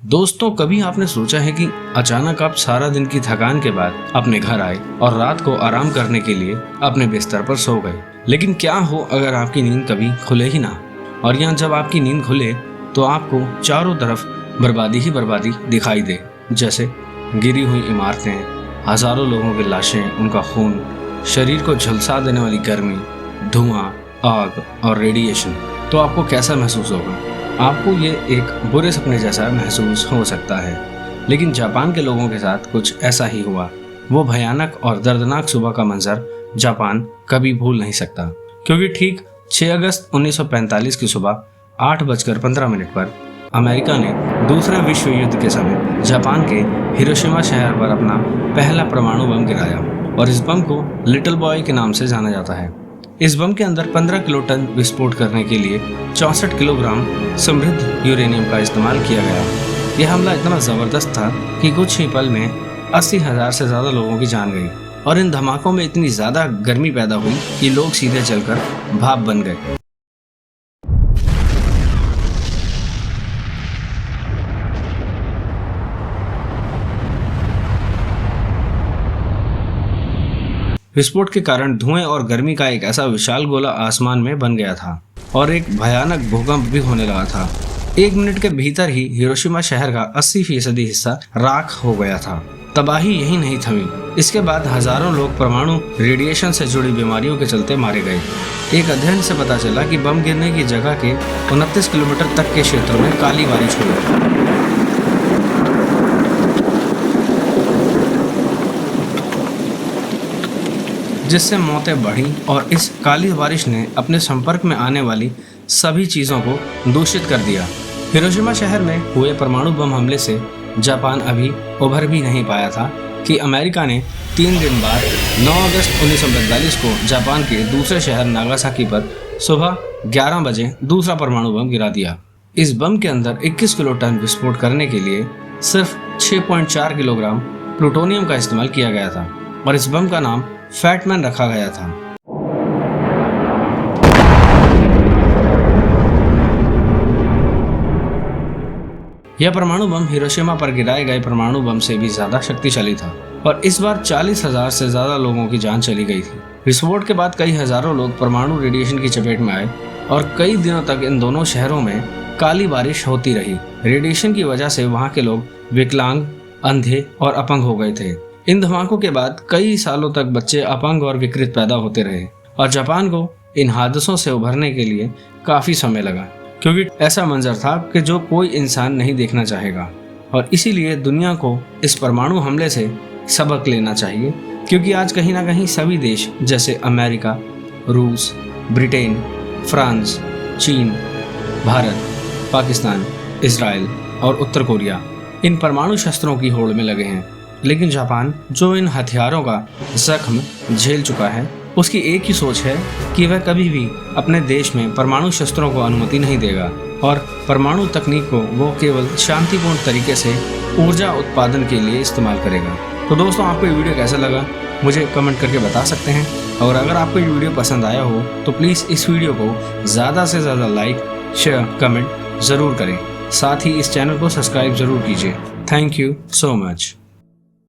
दोस्तों, कभी आपने सोचा है कि अचानक आप सारा दिन की थकान के बाद अपने घर आए और रात को आराम करने के लिए अपने बिस्तर पर सो गए, लेकिन क्या हो अगर आपकी नींद कभी खुले ही ना। और यहाँ जब आपकी नींद खुले तो आपको चारों तरफ बर्बादी ही बर्बादी दिखाई दे, जैसे गिरी हुई इमारतें, हजारों लोगों की लाशें, उनका खून, शरीर को झुलसा देने वाली गर्मी, धुआं, आग और रेडिएशन। तो आपको कैसा महसूस होगा? आपको ये एक बुरे सपने जैसा महसूस हो सकता है, लेकिन जापान के लोगों के साथ कुछ ऐसा ही हुआ। वो भयानक और दर्दनाक सुबह का मंजर जापान कभी भूल नहीं सकता, क्योंकि ठीक 6 अगस्त 1945 की सुबह 8:15 पर अमेरिका ने दूसरे विश्व युद्ध के समय जापान के हिरोशिमा शहर पर अपना पहला परमाणु बम गिराया, और इस बम को लिटिल बॉय के नाम से जाना जाता है। इस बम के अंदर 15 किलोटन विस्फोट करने के लिए 64 किलोग्राम समृद्ध यूरेनियम का इस्तेमाल किया गया। यह हमला इतना जबरदस्त था कि कुछ ही पल में 80,000 से ज्यादा लोगों की जान गई, और इन धमाकों में इतनी ज्यादा गर्मी पैदा हुई कि लोग सीधे जलकर भाप बन गए। विस्फोट के कारण धुएं और गर्मी का एक ऐसा विशाल गोला आसमान में बन गया था, और एक भयानक भूकंप भी होने लगा था। 1 मिनट के भीतर ही हिरोशिमा शहर का 80% हिस्सा राख हो गया था। तबाही यही नहीं थमी, इसके बाद हजारों लोग परमाणु रेडिएशन से जुड़ी बीमारियों के चलते मारे गए। एक अध्ययन से पता चला कि बम गिरने की जगह के 29 किलोमीटर तक के क्षेत्र में काली बारिश हुई, जिससे मौतें बढ़ी, और इस काली बारिश ने अपने संपर्क में आने वाली सभी चीज़ों को दूषित कर दिया। हिरोशिमा शहर में हुए परमाणु बम हमले से जापान अभी उभर भी नहीं पाया था कि अमेरिका ने 3 दिन बाद 9 अगस्त 1945 को जापान के दूसरे शहर नागासाकी पर सुबह 11 बजे दूसरा परमाणु बम गिरा दिया। इस बम के अंदर 21 किलोटन विस्फोट करने के लिए सिर्फ 6.4 किलोग्राम प्लूटोनियम का इस्तेमाल किया गया था, और इस बम का नाम फैटमैन रखा गया था। यह परमाणु बम हिरोशिमा पर गिराए गए परमाणु बम से भी ज्यादा शक्तिशाली था, और इस बार 40,000 से ज्यादा लोगों की जान चली गई थी। विस्फोट के बाद कई हजारों लोग परमाणु रेडिएशन की चपेट में आए, और कई दिनों तक इन दोनों शहरों में काली बारिश होती रही। रेडिएशन की वजह से वहां के लोग विकलांग, अंधे और अपंग हो गए थे। इन धमाकों के बाद कई सालों तक बच्चे अपंग और विकृत पैदा होते रहे, और जापान को इन हादसों से उभरने के लिए काफी समय लगा, क्योंकि ऐसा मंजर था कि जो कोई इंसान नहीं देखना चाहेगा। और इसीलिए दुनिया को इस परमाणु हमले से सबक लेना चाहिए, क्योंकि आज कहीं ना कहीं सभी देश जैसे अमेरिका, रूस, ब्रिटेन, फ्रांस, चीन, भारत, पाकिस्तान, इजराइल और उत्तर कोरिया इन परमाणु शस्त्रों की होड़ में लगे हैं। लेकिन जापान, जो इन हथियारों का जख्म झेल चुका है, उसकी एक ही सोच है कि वह कभी भी अपने देश में परमाणु शस्त्रों को अनुमति नहीं देगा, और परमाणु तकनीक को वो केवल शांतिपूर्ण तरीके से ऊर्जा उत्पादन के लिए इस्तेमाल करेगा। तो दोस्तों, आपको ये वीडियो कैसा लगा मुझे कमेंट करके बता सकते हैं, और अगर आपको ये वीडियो पसंद आया हो तो प्लीज़ इस वीडियो को ज़्यादा से ज़्यादा लाइक, शेयर, कमेंट ज़रूर करें। साथ ही इस चैनल को सब्सक्राइब ज़रूर कीजिए। Thank you so much.